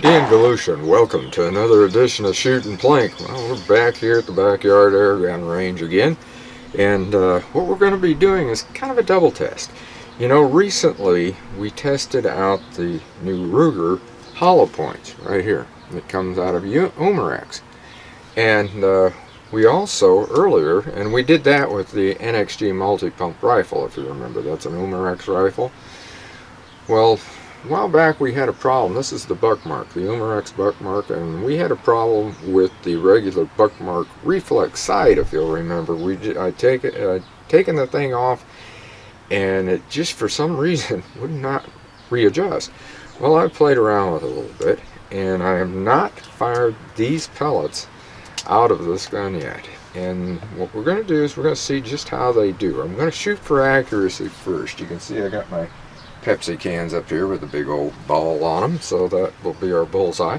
Ian Galushan, welcome to another edition of Shooting Plink. Well, we're back here at the backyard air gun range again, and what we're going to be doing is kind of a double test. You know, recently we tested out the new Ruger hollow points right here. It comes out of Umarex, and we also earlier, and we did that with the NXG multi-pump rifle, if you remember. That's an Umarex rifle. Well, a while back we had a problem. This is the Buck Mark, the Umarex Buck Mark, and we had a problem with the regular Buck Mark Reflex sight, if you'll remember. I'd taken the thing off, and it just for some reason would not readjust. Well, I played around with it a little bit, and I have not fired these pellets out of this gun yet. And what we're going to do is we're going to see just how they do. I'm going to shoot for accuracy first. You can see I got my Pepsi cans up here with a big old ball on them, so that will be our bullseye,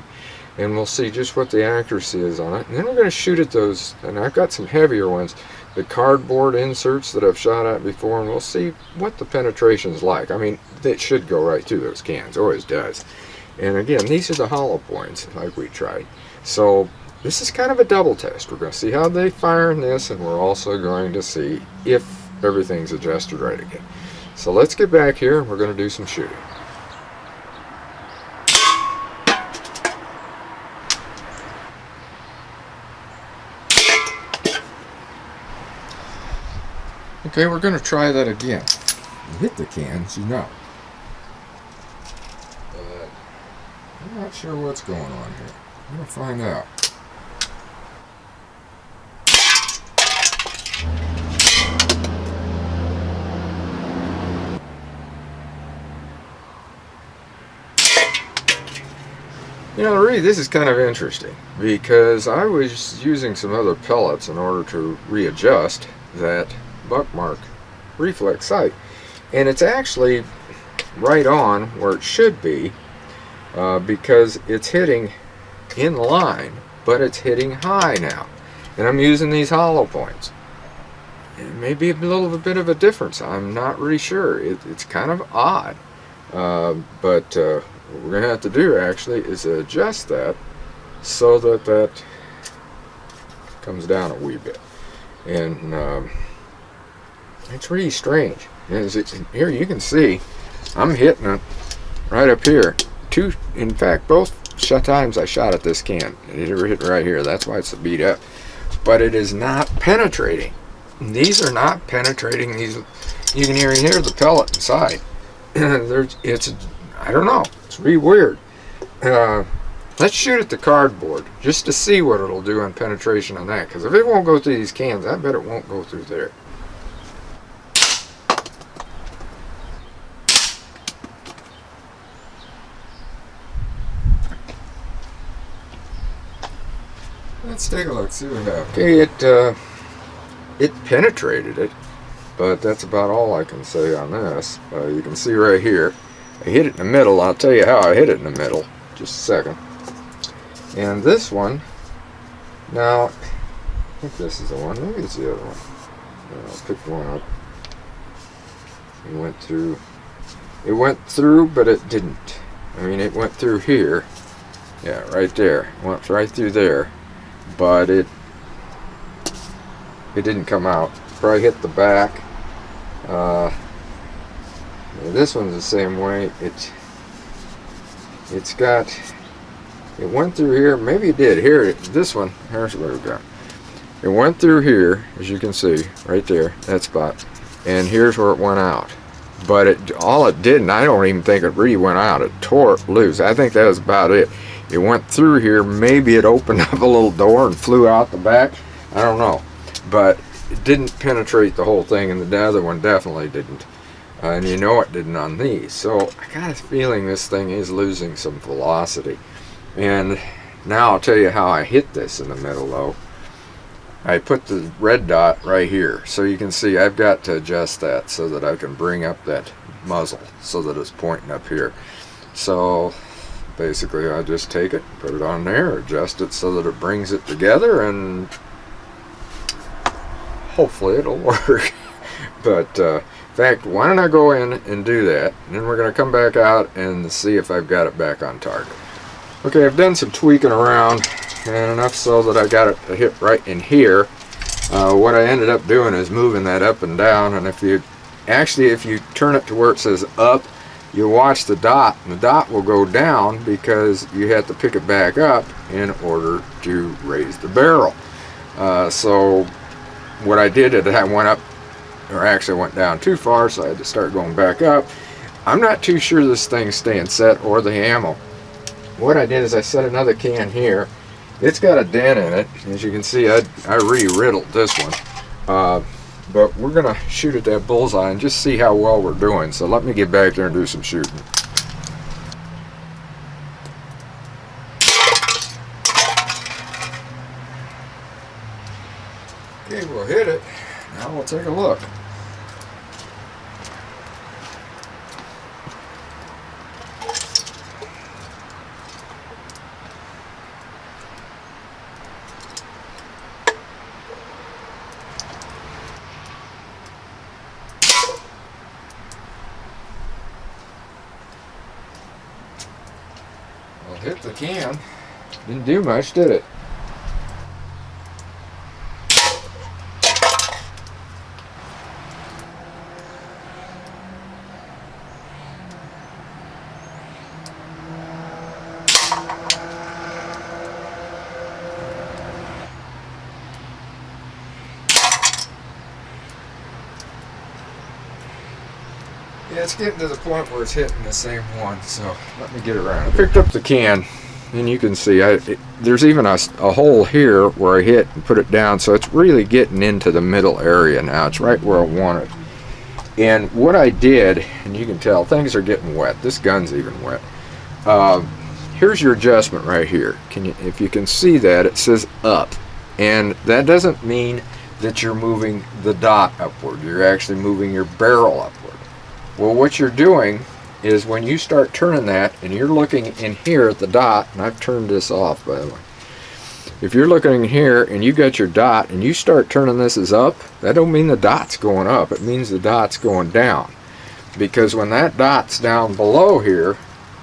and we'll see just what the accuracy is on it. And then we're going to shoot at those, and I've got some heavier ones, the cardboard inserts that I've shot at before, and we'll see what the penetration is like. I mean, it should go right through those cans, always does. And again, these are the hollow points like we tried. So this is kind of a double test. We're going to see how they fire in this, and we're also going to see if everything's adjusted right again. So let's get back here and we're going to do some shooting. Okay, we're going to try that again. You hit the cans, you know. But I'm not sure what's going on here. I'm going to find out. You know, really, this is kind of interesting because I was using some other pellets in order to readjust that Buck Mark reflex sight, and it's actually right on where it should be because it's hitting in line, but it's hitting high now, and I'm using these hollow points. It may be a little bit of a difference. I'm not really sure. It's kind of odd, but what we're going to have to do actually is adjust that so that that comes down a wee bit. And it's really strange. Here you can see I'm hitting it right up here. In fact, both times I shot at this can, it hit right here. That's why it's beat up. But it is not penetrating. These are not penetrating. These, you can hear the pellet inside. I don't know. It's really weird. Let's shoot at the cardboard just to see what it'll do on penetration on that. Because if it won't go through these cans, I bet it won't go through there. Let's take a look, see what happens. Okay, it penetrated it, but that's about all I can say on this. You can see right here, I hit it in the middle. I'll tell you how I hit it in the middle. Just a second. And this one, now, I think this is the one. Maybe it's the other one. I'll pick one up. It went through, but it didn't. I mean, it went through here. Yeah, right there. It went right through there. But it didn't come out. Probably hit the back. This one's the same way. It went through here. Maybe it did. Here, this one. Here's what we've got. It went through here, as you can see, right there, that spot. And here's where it went out. But all it did, and I don't even think it really went out. It tore it loose. I think that was about it. It went through here. Maybe it opened up a little door and flew out the back. I don't know. But it didn't penetrate the whole thing, and the other one definitely didn't. And you know it didn't on these. So I got a feeling this thing is losing some velocity. And now I'll tell you how I hit this in the middle though. I put the red dot right here. So you can see I've got to adjust that so that I can bring up that muzzle so that it's pointing up here. So basically I just take it, put it on there, adjust it so that it brings it together, and hopefully it'll work. But in fact, why don't I go in and do that, and then we're going to come back out and see if I've got it back on target. Okay, I've done some tweaking around, and enough so that I got it to hit right in here. What I ended up doing is moving that up and down, and if you turn it to where it says up, you watch the dot, and the dot will go down because you have to pick it back up in order to raise the barrel. So what I did is I went up, or actually went down too far, so I had to start going back up. I'm not too sure this thing's staying set or the ammo. What I did is I set another can here. It's got a dent in it. As you can see, I re-riddled this one. But we're going to shoot at that bullseye and just see how well we're doing. So let me get back there and do some shooting. Okay, we'll hit it. Now we'll take a look. Well, hit the can. Didn't do much, did it? Yeah, it's getting to the point where it's hitting the same one, so let me get around. I picked up the can, and you can see there's even a hole here where I hit and put it down, so it's really getting into the middle area now. It's right where I want it. And what I did, and you can tell things are getting wet. This gun's even wet. Here's your adjustment right here. If you can see that, it says up, and that doesn't mean that you're moving the dot upward. You're actually moving your barrel upward. Well, what you're doing is when you start turning that, and you're looking in here at the dot, and I've turned this off, by the way. If you're looking in here and you got your dot and you start turning this as up, that don't mean the dot's going up. It means the dot's going down. Because when that dot's down below here,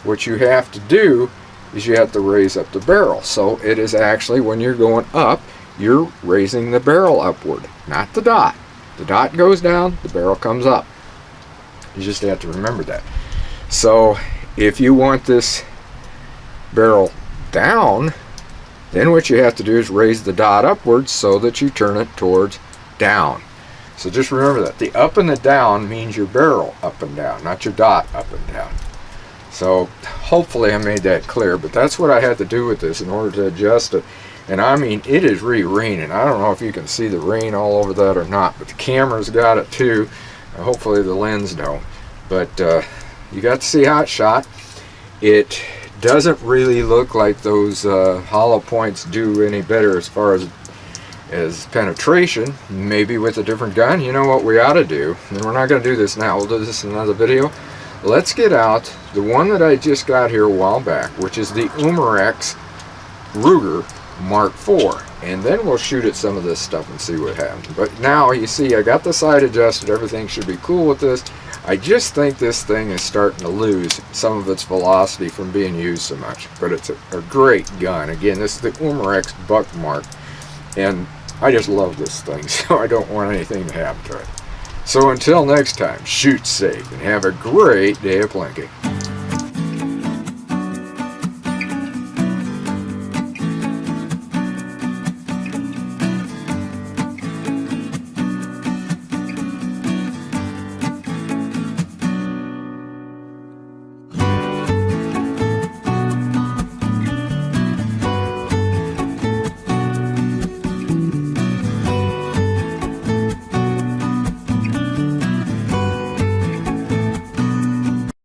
what you have to do is you have to raise up the barrel. So it is actually, when you're going up, you're raising the barrel upward, not the dot. The dot goes down, the barrel comes up. You just have to remember that. So if you want this barrel down, then what you have to do is raise the dot upwards so that you turn it towards down. So just remember that. The up and the down means your barrel up and down, not your dot up and down. So hopefully I made that clear, but that's what I had to do with this in order to adjust it. And I mean, it is raining. I don't know if you can see the rain all over that or not, but the camera's got it too. Hopefully the lens don't, but you got to see how it shot. It doesn't really look like those hollow points do any better as far as penetration. Maybe with a different gun. You know what we ought to do, and we're not going to do this now, we'll do this in another video. Let's get out the one that I just got here a while back, which is the Umarex Ruger Mark IV, and then we'll shoot at some of this stuff and see what happens. But now you see I got the sight adjusted, everything should be cool with this. I just think this thing is starting to lose some of its velocity from being used so much, but it's a great gun. Again, this is the Umarex Buck Mark, and I just love this thing, so I don't want anything to happen to it. So until next time, shoot safe and have a great day of plinking.